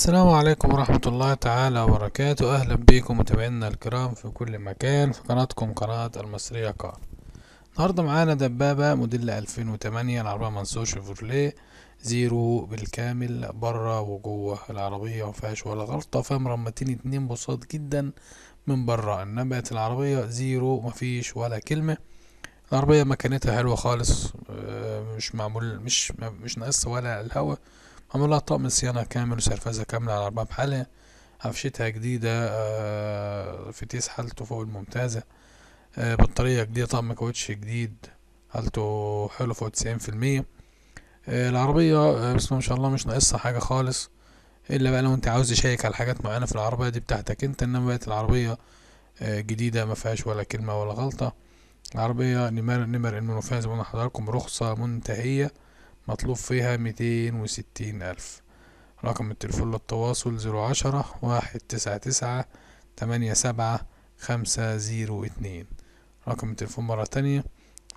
السلام عليكم ورحمة الله تعالى وبركاته. أهلا بكم متابعينا الكرام في كل مكان في قناتكم قناة المصرية كار. النهاردة معانا دبابة موديل 2008، العربية منصور شيفروليه زيرو بالكامل برا وجوه العربية، مفيهاش ولا غلطة، فيها مرمتين اتنين بساط جدا من برا، انما بقت العربية زيرو مفيش ولا كلمة. العربية مكانتها حلوة خالص، مش معمول مش ناقص ولا الهوا. معمول لها طقم صيانة كامل وسرفازة كاملة على العربية بحالها. عفشتها جديدة، فتيس حالته فوق الممتازة، بطارية جديدة، طقم كاوتش جديد، حالته حلو فوق 90%. العربية بسم الله ما شاء الله مش ناقصها حاجة خالص، إلا بقى لو أنت عاوز تشيك على حاجات معينة في العربية دي بتاعتك أنت، إنما بقت العربية جديدة مفيهاش ولا كلمة ولا غلطة. العربية نمر المنوفية زي ما قلنا لحضراتكم، رخصة منتهية، مطلوب فيها 260,000. رقم التليفون للتواصل 010 199 87 502. رقم التليفون مرة تانية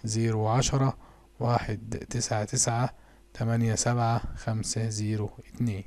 010 199 87 502.